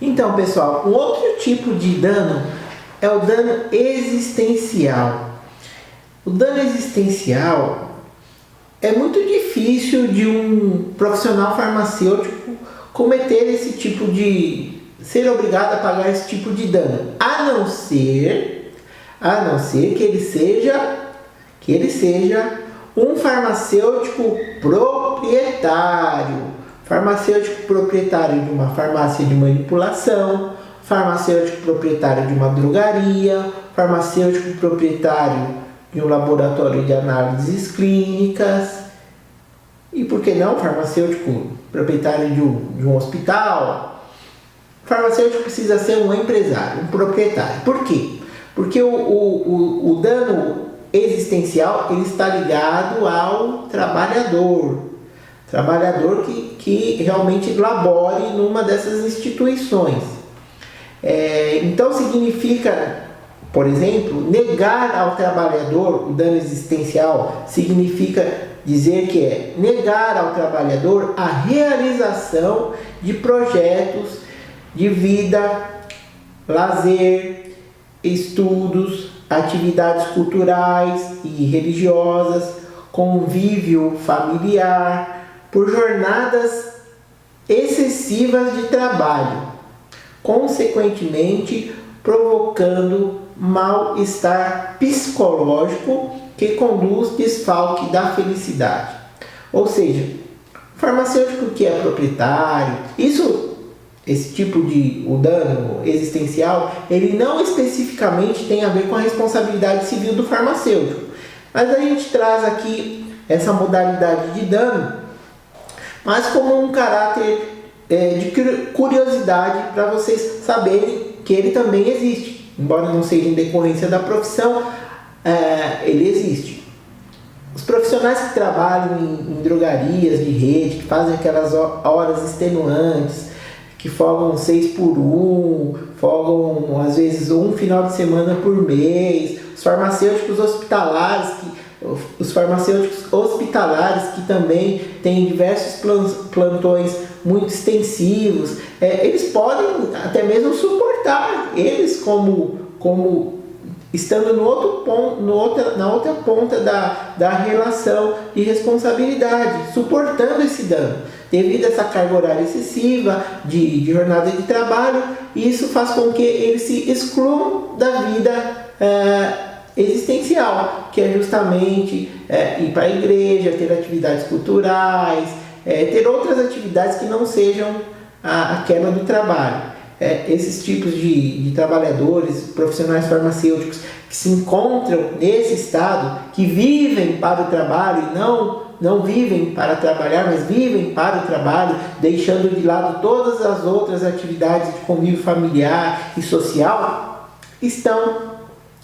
Então, pessoal, um outro tipo de dano é o dano existencial. O dano existencial é muito difícil de um profissional farmacêutico cometer esse tipo de... ser obrigado a pagar esse tipo de dano, a não ser que ele seja um farmacêutico proprietário. Farmacêutico proprietário de uma farmácia de manipulação, farmacêutico proprietário de uma drogaria, farmacêutico proprietário de um laboratório de análises clínicas e, por que não, farmacêutico proprietário de um hospital. O farmacêutico precisa ser um empresário, um proprietário. Por quê? Porque o dano existencial ele está ligado ao trabalhador que realmente labore numa dessas instituições. Então significa, por exemplo, negar ao trabalhador o dano existencial significa dizer que é negar ao trabalhador a realização de projetos de vida, lazer, estudos, atividades culturais e religiosas, convívio familiar, por jornadas excessivas de trabalho, consequentemente provocando mal-estar psicológico que conduz desfalque da felicidade. Ou seja, o farmacêutico que é proprietário, esse tipo de dano existencial, ele não especificamente tem a ver com a responsabilidade civil do farmacêutico. Mas a gente traz aqui essa modalidade de dano, mas como um caráter de curiosidade para vocês saberem que ele também existe. Embora não seja em decorrência da profissão, ele existe. Os profissionais que trabalham em drogarias de rede, que fazem aquelas horas extenuantes, que folgam 6 por 1, folgam às vezes um final de semana por mês, os farmacêuticos hospitalares que também têm diversos plantões muito extensivos, eles podem até mesmo suportar, eles como estando na outra ponta da relação de responsabilidade, suportando esse dano. Devido a essa carga horária excessiva de jornada de trabalho, isso faz com que eles se excluam da vida existencial, que é justamente ir para a igreja, ter atividades culturais, ter outras atividades que não sejam aquela do trabalho. Esses tipos de trabalhadores, profissionais farmacêuticos que se encontram nesse estado, que vivem para o trabalho e não vivem para trabalhar, mas vivem para o trabalho, deixando de lado todas as outras atividades de convívio familiar e social, estão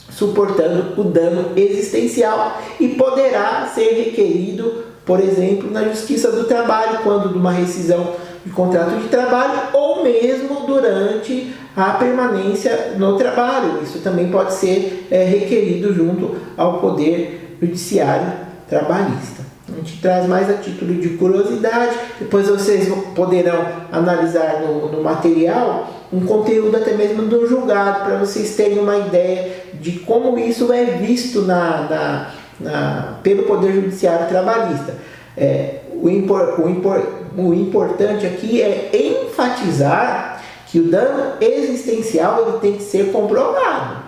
suportando o dano existencial e poderá ser requerido, por exemplo, na Justiça do Trabalho, quando de uma rescisão de contrato de trabalho ou mesmo durante a permanência no trabalho. Isso também pode ser requerido junto ao Poder Judiciário Trabalhista. A gente traz mais a título de curiosidade, depois vocês poderão analisar no material um conteúdo até mesmo do julgado, para vocês terem uma ideia de como isso é visto pelo Poder Judiciário Trabalhista. O importante aqui é enfatizar que o dano existencial ele tem que ser comprovado.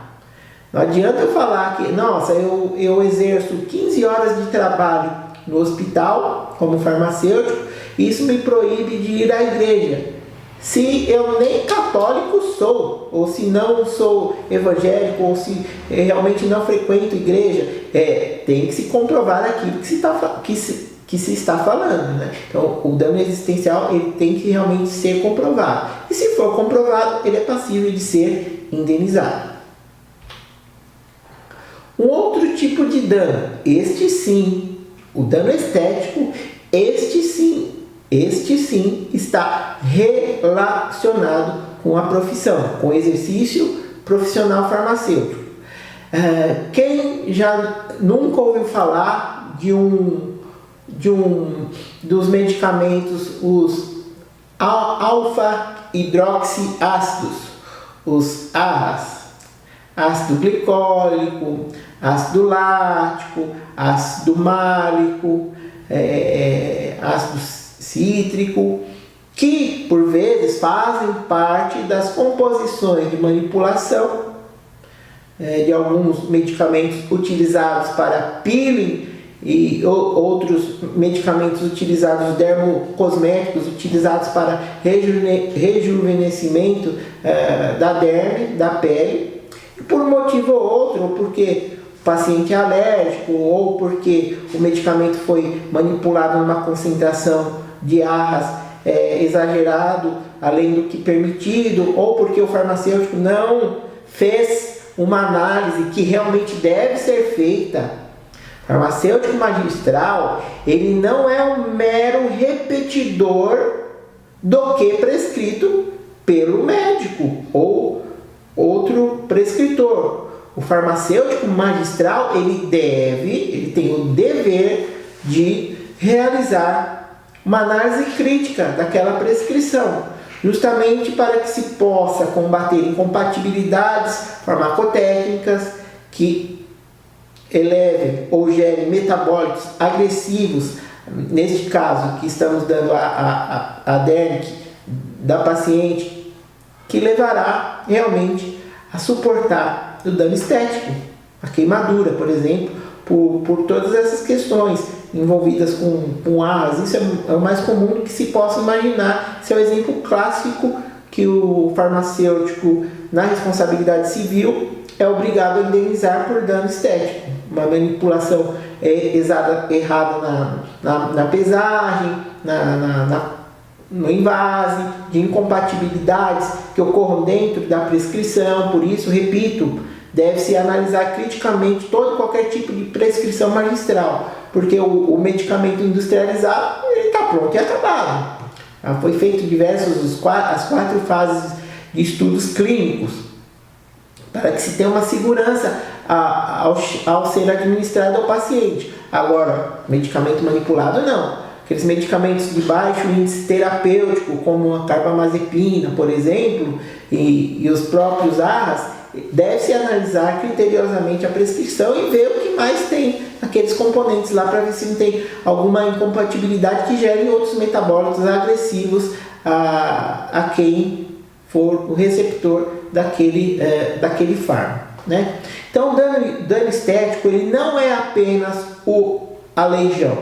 Não adianta eu falar que, nossa, eu exerço 15 horas de trabalho no hospital como farmacêutico, isso me proíbe de ir à igreja. Se eu nem católico sou, ou se não sou evangélico, ou se realmente não frequento igreja, tem que se comprovar aquilo que se está falando, né? Então, o dano existencial ele tem que realmente ser comprovado. E se for comprovado, ele é passível de ser indenizado. Um outro tipo de dano, este sim, o dano estético, este sim está relacionado com a profissão, com o exercício profissional farmacêutico. Quem já nunca ouviu falar dos medicamentos, alfa-hidroxiácidos, os AHAs, ácido glicólico, ácido lático, ácido málico, ácido cítrico, que por vezes fazem parte das composições de manipulação de alguns medicamentos utilizados para peeling e outros medicamentos utilizados, dermocosméticos utilizados para rejuvenescimento da derme, da pele, e por um motivo ou outro, ou porque o paciente é alérgico, ou porque o medicamento foi manipulado numa concentração de AHAs exagerado, além do que permitido, ou porque o farmacêutico não fez uma análise que realmente deve ser feita. O farmacêutico magistral, ele não é um mero repetidor do que prescrito pelo médico ou outro prescritor. O farmacêutico magistral, ele tem o dever de realizar uma análise crítica daquela prescrição, justamente para que se possa combater incompatibilidades farmacotécnicas que elevem ou gerem metabólicos agressivos, neste caso que estamos dando a DERNIC da paciente, que levará realmente a suportar o dano estético, a queimadura, por exemplo, por todas essas questões envolvidas com AHAs. Isso é o mais comum do que se possa imaginar. Esse é o exemplo clássico que o farmacêutico, na responsabilidade civil, é obrigado a indenizar por dano estético. Uma manipulação errada na pesagem, no invase, de incompatibilidades que ocorram dentro da prescrição. Por isso, repito, deve-se analisar criticamente todo e qualquer tipo de prescrição magistral, porque o medicamento industrializado está pronto e acabado. Foi feito as 4 fases de estudos clínicos para que se tenha uma segurança ao ser administrado ao paciente. Agora, medicamento manipulado não. Aqueles medicamentos de baixo índice terapêutico, como a carbamazepina, por exemplo, e os próprios AHAs, deve-se analisar criteriosamente a prescrição e ver o que mais tem aqueles componentes lá, para ver se não tem alguma incompatibilidade que gere outros metabólicos agressivos a quem for o receptor daquele fármaco, né? Então, o dano estético, ele não é apenas o aleijão,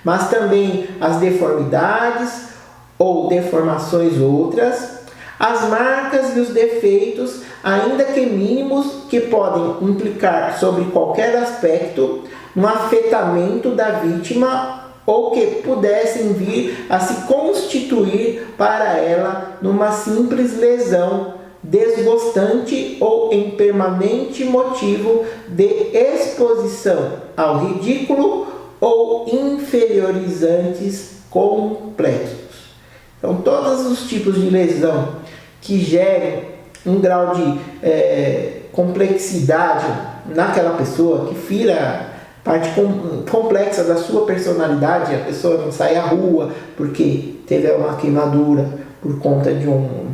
mas também as deformidades ou deformações outras, as marcas e os defeitos, ainda que mínimos, que podem implicar sobre qualquer aspecto no afetamento da vítima ou que pudessem vir a se constituir para ela numa simples lesão desgostante ou em permanente motivo de exposição ao ridículo ou inferiorizantes complexos. Então, todos os tipos de lesão que gerem um grau de complexidade naquela pessoa, que fira parte complexa da sua personalidade, a pessoa não sai à rua porque teve uma queimadura por conta de um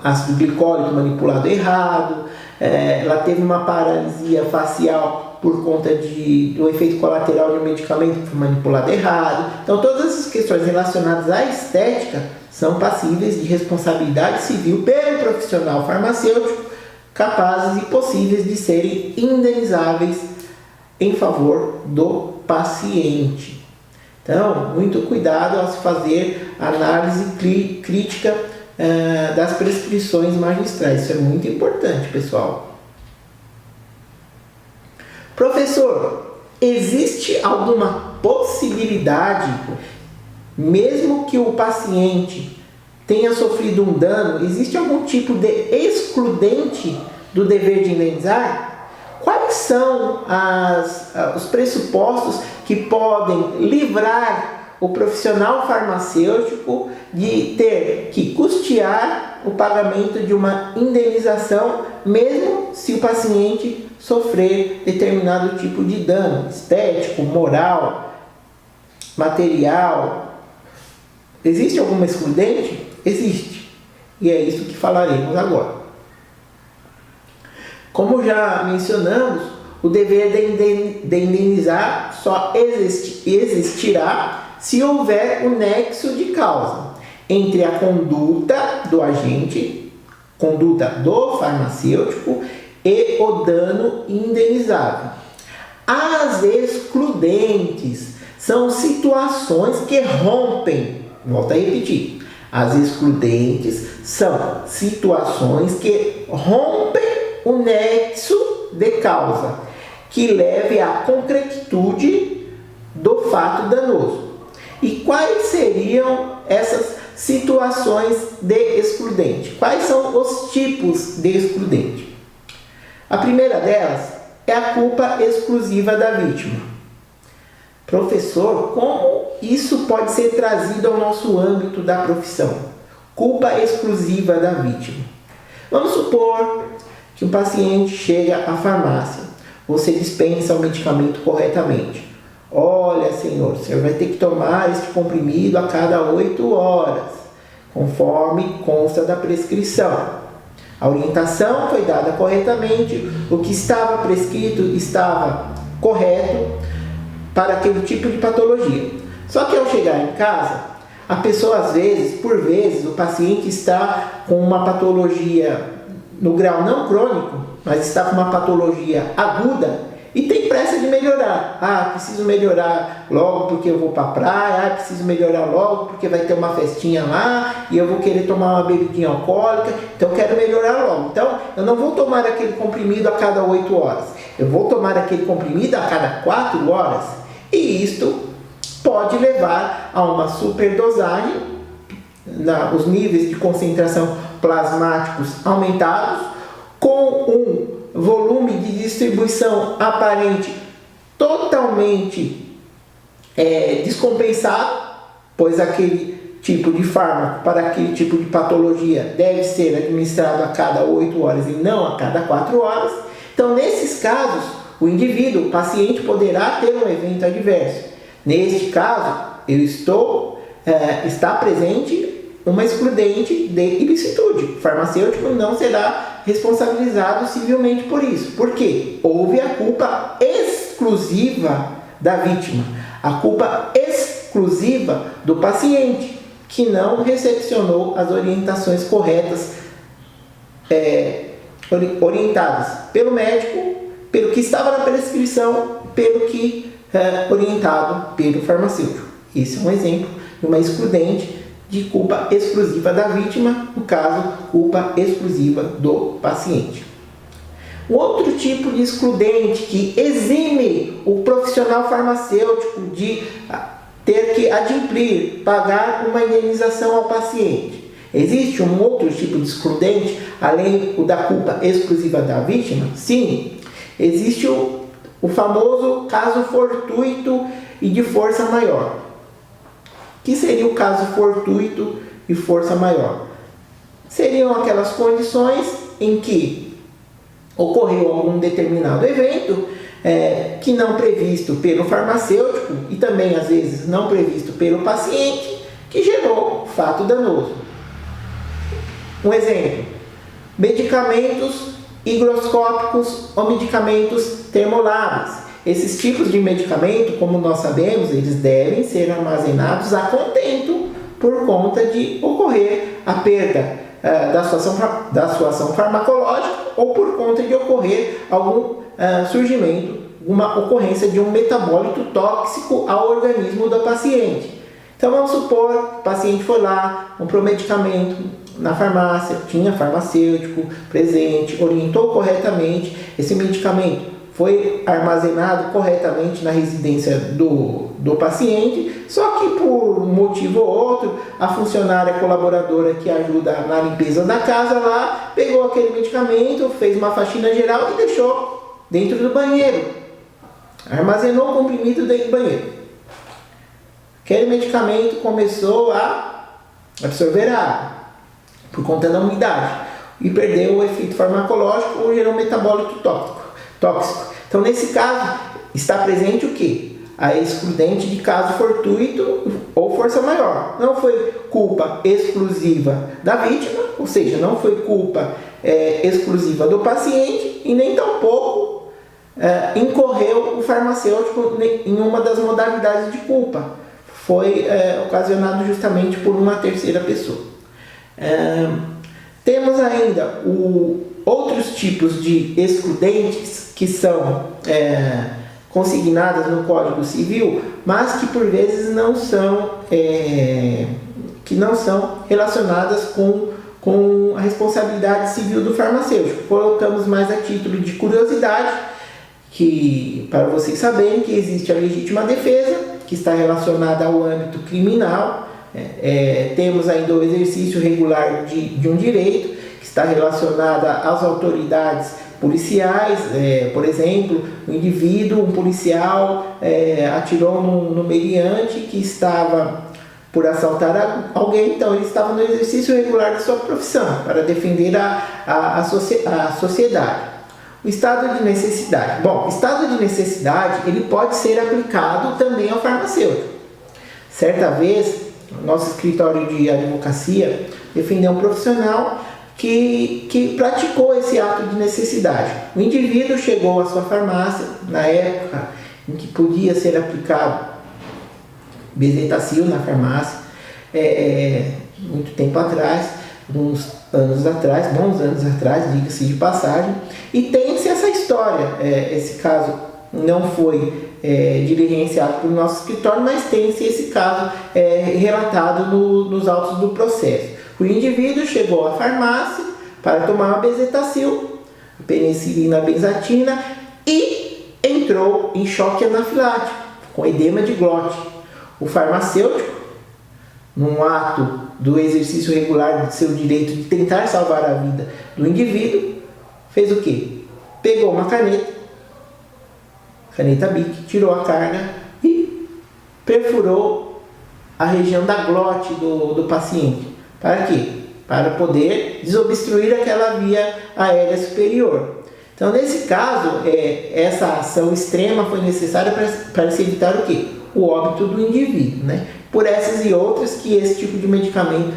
ácido glicólico manipulado errado, ela teve uma paralisia facial por conta do efeito colateral de um medicamento que foi manipulado errado. Então, todas essas questões relacionadas à estética são passíveis de responsabilidade civil pelo profissional farmacêutico, capazes e possíveis de serem indenizáveis em favor do paciente. Então, muito cuidado ao se fazer análise crítica das prescrições magistrais. Isso é muito importante, pessoal. Professor, existe alguma possibilidade, mesmo que o paciente tenha sofrido um dano, existe algum tipo de excludente do dever de indenizar? Quais são os pressupostos que podem livrar o profissional farmacêutico de ter que custear o pagamento de uma indenização, mesmo se o paciente sofrer determinado tipo de dano estético, moral, material, Existe alguma excludente? Existe. E é isso que falaremos agora. Como já mencionamos, o dever de indenizar só existirá se houver o nexo de causa entre a conduta do agente, conduta do farmacêutico e o dano indenizável. As excludentes são situações que rompem, volto a repetir, as excludentes são situações que rompem o nexo de causa, que leve à concretude do fato danoso. E quais seriam essas situações de excludente? Quais são os tipos de excludente? A primeira delas é a culpa exclusiva da vítima. Professor, como isso pode ser trazido ao nosso âmbito da profissão? Culpa exclusiva da vítima. Vamos supor que o paciente chega à farmácia. Você dispensa o medicamento corretamente. Olha, senhor, o senhor vai ter que tomar este comprimido a cada 8 horas, conforme consta da prescrição. A orientação foi dada corretamente, o que estava prescrito estava correto para aquele tipo de patologia. Só que ao chegar em casa, a pessoa às vezes, por vezes, o paciente está com uma patologia no grau não crônico, mas está com uma patologia aguda e tem pressa de melhorar. Preciso melhorar logo porque eu vou para a praia, preciso melhorar logo porque vai ter uma festinha lá e eu vou querer tomar uma bebidinha alcoólica, então eu quero melhorar logo. Então, eu não vou tomar aquele comprimido a cada 8 horas, eu vou tomar aquele comprimido a cada 4 horas. E isto pode levar a uma superdosagem, os níveis de concentração plasmáticos aumentados, com um volume de distribuição aparente totalmente descompensado, pois aquele tipo de fármaco para aquele tipo de patologia deve ser administrado a cada 8 horas e não a cada 4 horas. Então, nesses casos, o indivíduo, o paciente, poderá ter um evento adverso. Neste caso, está presente uma excludente de ilicitude. O farmacêutico não será responsabilizado civilmente por isso. Por quê? Houve a culpa exclusiva da vítima, a culpa exclusiva do paciente, que não recepcionou as orientações corretas, orientadas pelo médico, pelo que estava na prescrição, pelo que orientado pelo farmacêutico. Esse é um exemplo de uma excludente de culpa exclusiva da vítima, no caso, culpa exclusiva do paciente. Um outro tipo de excludente que exime o profissional farmacêutico de ter que adimplir, pagar uma indenização ao paciente. Existe um outro tipo de excludente, além da culpa exclusiva da vítima? Sim, existe o famoso caso fortuito e de força maior. Que seria o caso fortuito e força maior? Seriam aquelas condições em que ocorreu algum determinado evento que não previsto pelo farmacêutico e também às vezes não previsto pelo paciente, que gerou fato danoso. Um exemplo: medicamentos higroscópicos ou medicamentos termoláveis. Esses tipos de medicamento, como nós sabemos, eles devem ser armazenados a contento por conta de ocorrer a perda da sua ação farmacológica ou por conta de ocorrer algum surgimento, uma ocorrência de um metabólito tóxico ao organismo do paciente. Então vamos supor que o paciente foi lá, comprou medicamento na farmácia, tinha farmacêutico presente, orientou corretamente, esse medicamento foi armazenado corretamente na residência do paciente, só que por um motivo ou outro, a funcionária colaboradora que ajuda na limpeza da casa lá, pegou aquele medicamento, fez uma faxina geral e deixou dentro do banheiro. Armazenou o comprimido dentro do banheiro. Aquele medicamento começou a absorver a água, por conta da umidade, e perdeu o efeito farmacológico ou gerou um metabólito tóxico. Então, nesse caso, está presente o quê? A excludente de caso fortuito ou força maior. Não foi culpa exclusiva da vítima, ou seja, não foi culpa exclusiva do paciente e nem tampouco incorreu o farmacêutico em uma das modalidades de culpa. Foi ocasionado justamente por uma terceira pessoa. Temos ainda outros tipos de excludentes que são consignadas no Código Civil, mas que por vezes não são relacionadas com a responsabilidade civil do farmacêutico. Colocamos mais a título de curiosidade, que para vocês saberem que existe a legítima defesa, que está relacionada ao âmbito criminal. Temos ainda o exercício regular de um direito, que está relacionada às autoridades policiais. Por exemplo, um policial atirou no meliante que estava por assaltar alguém, então ele estava no exercício regular da sua profissão, para defender a sociedade. O estado de necessidade. Bom, o estado de necessidade ele pode ser aplicado também ao farmacêutico. Certa vez, nosso escritório de advocacia defendeu um profissional que praticou esse ato de necessidade. O indivíduo chegou à sua farmácia na época em que podia ser aplicado bezetacil na farmácia, muito tempo atrás, bons anos atrás, diga-se de passagem, e tem-se essa história. Esse caso não foi diligenciado pelo nosso escritório, mas tem-se esse caso relatado nos autos do processo. O indivíduo chegou à farmácia para tomar uma bezetacil, penicilina benzatina, e entrou em choque anafilático, com edema de glote. O farmacêutico, num ato do exercício regular de seu direito de tentar salvar a vida do indivíduo, fez o quê? Pegou uma caneta Bic, tirou a carga e perfurou a região da glote do paciente. Para quê? Para poder desobstruir aquela via aérea superior. Então, nesse caso, essa ação extrema foi necessária para se evitar o quê? O óbito do indivíduo, né? Por essas e outras que esse tipo de medicamento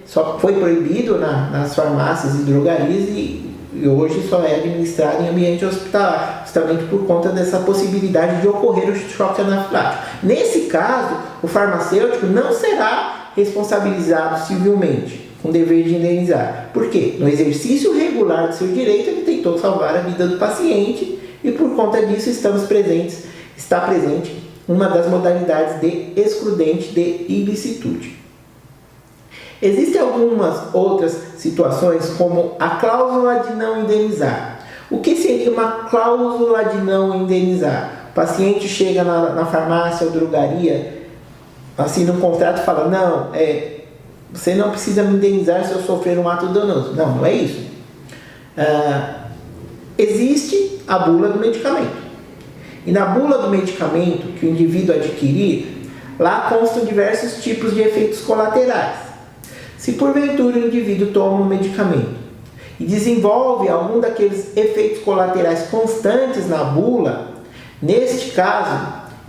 só foi proibido nas farmácias e drogarias e hoje só é administrado em ambiente hospitalar, justamente por conta dessa possibilidade de ocorrer o choque anafilático. Nesse caso, o farmacêutico não será responsabilizado civilmente, com dever de indenizar. Por quê? No exercício regular do seu direito, ele tentou salvar a vida do paciente e por conta disso está presente uma das modalidades de excludente de ilicitude. Existem algumas outras situações, como a cláusula de não indenizar. O que seria uma cláusula de não indenizar? O paciente chega na farmácia ou drogaria, assina um contrato e fala: não, você não precisa me indenizar se eu sofrer um ato danoso. Não é isso. Existe a bula do medicamento. E na bula do medicamento que o indivíduo adquirir, lá constam diversos tipos de efeitos colaterais. Se porventura o indivíduo toma um medicamento e desenvolve algum daqueles efeitos colaterais constantes na bula, neste caso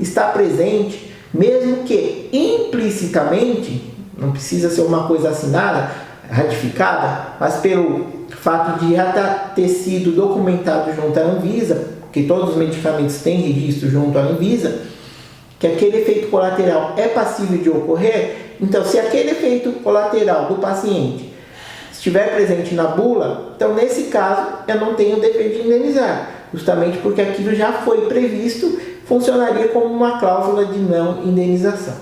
está presente, mesmo que implicitamente, não precisa ser uma coisa assinada, ratificada, mas pelo fato de já ter sido documentado junto à Anvisa, que todos os medicamentos têm registro junto à Anvisa, que aquele efeito colateral é passível de ocorrer. Então, se aquele efeito colateral do paciente estiver presente na bula, então nesse caso eu não tenho o dever de indenizar, justamente porque aquilo já foi previsto, funcionaria como uma cláusula de não indenização.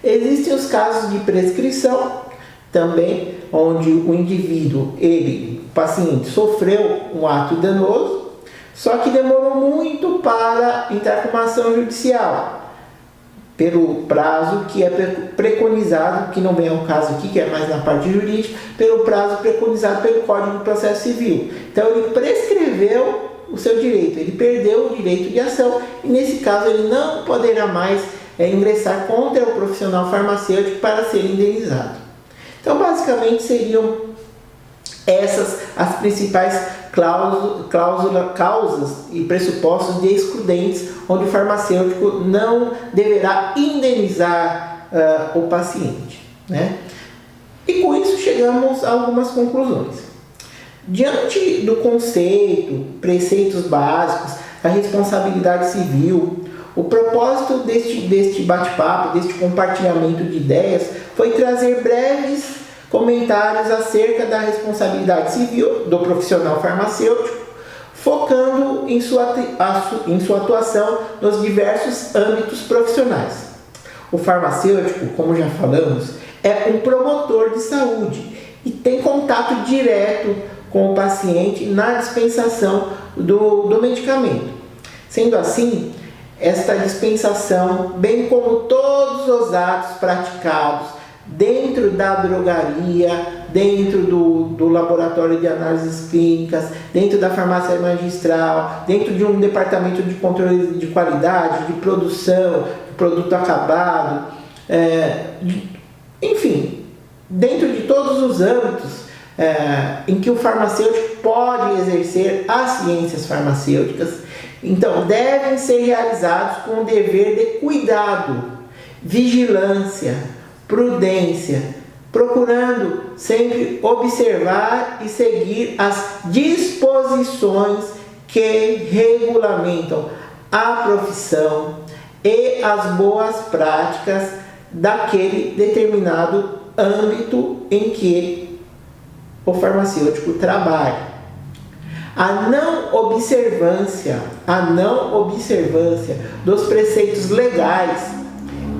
Existem os casos de prescrição, também, onde o indivíduo, o paciente, sofreu um ato danoso, só que demorou muito para entrar com uma ação judicial, pelo prazo que é preconizado, que não vem ao caso aqui, que é mais na parte jurídica, pelo prazo preconizado pelo Código de Processo Civil. Então ele prescreveu o seu direito, ele perdeu o direito de ação e nesse caso ele não poderá mais ingressar contra o profissional farmacêutico para ser indenizado. Então basicamente seriam essas as principais causas e pressupostos de excludentes, onde o farmacêutico não deverá indenizar o paciente, né? E com isso chegamos a algumas conclusões. Diante do conceito, preceitos básicos, da responsabilidade civil, o propósito deste bate-papo, deste compartilhamento de ideias, foi trazer breves comentários acerca da responsabilidade civil do profissional farmacêutico, focando em sua atuação nos diversos âmbitos profissionais. O farmacêutico, como já falamos, é um promotor de saúde e tem contato direto com o paciente na dispensação do medicamento. Sendo assim, esta dispensação, bem como todos os atos praticados dentro da drogaria, dentro do laboratório de análises clínicas, dentro da farmácia magistral, dentro de um departamento de controle de qualidade, de produção, de produto acabado, enfim, dentro de todos os âmbitos em que o farmacêutico pode exercer as ciências farmacêuticas, então devem ser realizados com o dever de cuidado, vigilância, prudência, procurando sempre observar e seguir as disposições que regulamentam a profissão e as boas práticas daquele determinado âmbito em que o farmacêutico trabalha. A não observância dos preceitos legais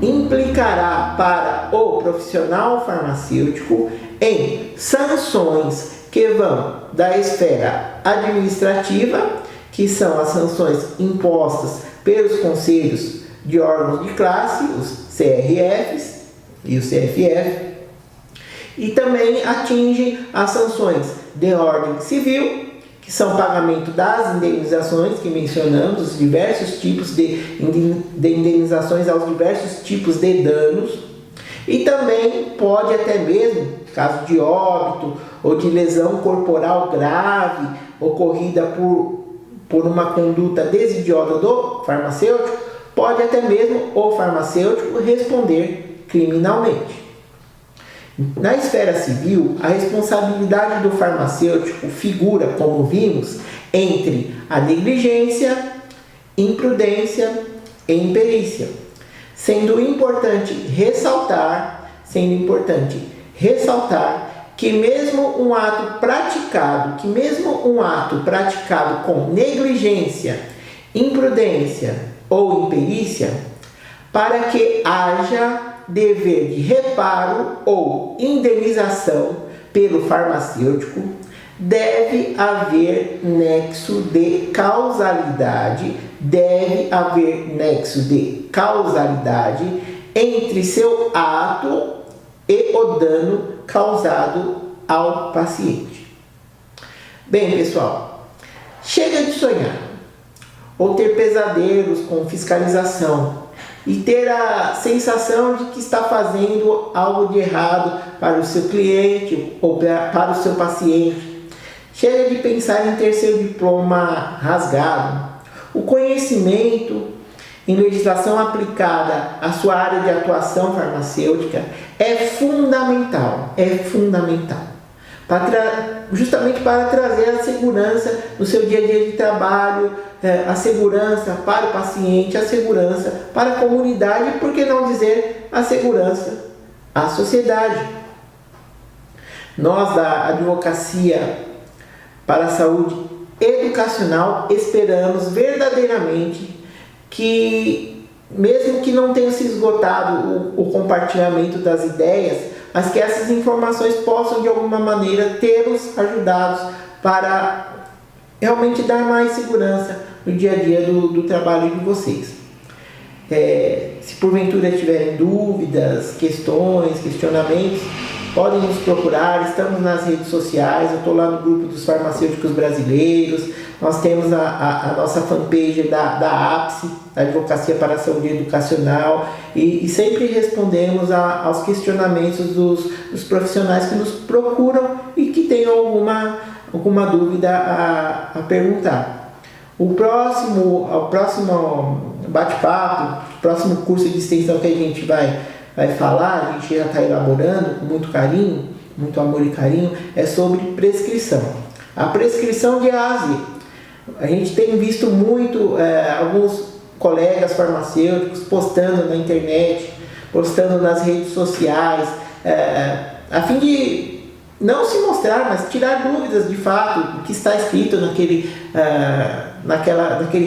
implicará para o profissional farmacêutico em sanções que vão da esfera administrativa, que são as sanções impostas pelos conselhos de órgãos de classe, os CRFs e o CFF, e também atingem as sanções de ordem civil, que são pagamento das indenizações que mencionamos, os diversos tipos de indenizações aos diversos tipos de danos, e também pode até mesmo, caso de óbito ou de lesão corporal grave ocorrida por uma conduta desidiosa do farmacêutico, pode até mesmo o farmacêutico responder criminalmente. Na esfera civil, a responsabilidade do farmacêutico figura, como vimos, entre a negligência, imprudência e imperícia, sendo importante ressaltar que mesmo um ato praticado com negligência, imprudência ou imperícia, para que haja dever de reparo ou indenização pelo farmacêutico, deve haver nexo de causalidade entre seu ato e o dano causado ao paciente. Bem, pessoal, chega de sonhar ou ter pesadelos com fiscalização e ter a sensação de que está fazendo algo de errado para o seu cliente ou para o seu paciente. Chega de pensar em ter seu diploma rasgado. O conhecimento em legislação aplicada à sua área de atuação farmacêutica é fundamental, justamente para trazer a segurança no seu dia a dia de trabalho, a segurança para o paciente, a segurança para a comunidade e, por que não dizer, a segurança à sociedade. Nós da Advocacia para a Saúde Educacional esperamos verdadeiramente que, mesmo que não tenha se esgotado o compartilhamento das ideias, mas que essas informações possam de alguma maneira ter-nos ajudados para realmente dar mais segurança no dia a dia do trabalho de vocês. Se porventura tiverem dúvidas, questões, questionamentos, podem nos procurar, estamos nas redes sociais, eu estou lá no grupo dos farmacêuticos brasileiros, nós temos a nossa fanpage da APSE, da Advocacia para a Saúde Educacional, e sempre respondemos aos questionamentos dos profissionais que nos procuram e que tenham alguma alguma dúvida a perguntar. O próximo bate-papo, o próximo curso de extensão que a gente vai falar, a gente já está elaborando com muito carinho, muito amor e carinho, é sobre prescrição. A prescrição de A a Z. A gente tem visto muito alguns colegas farmacêuticos postando na internet, postando nas redes sociais, a fim de não se mostrar, mas tirar dúvidas de fato do que está escrito naquele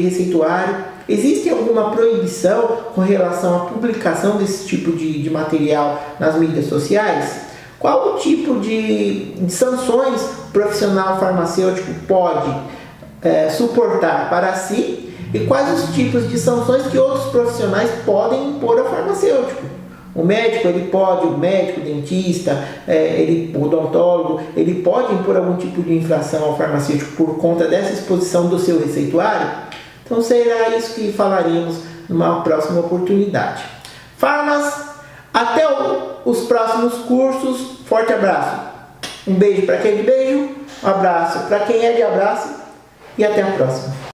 receituário. Existe alguma proibição com relação à publicação desse tipo de material nas mídias sociais? Qual o tipo de sanções o profissional farmacêutico pode suportar para si e quais os tipos de sanções que outros profissionais podem impor ao farmacêutico? O médico, o dentista, o odontólogo, ele pode impor algum tipo de infração ao farmacêutico por conta dessa exposição do seu receituário? Então será isso que falaremos numa próxima oportunidade. Farmas, até os próximos cursos. Forte abraço. Um beijo para quem é de beijo, um abraço para quem é de abraço e até a próxima.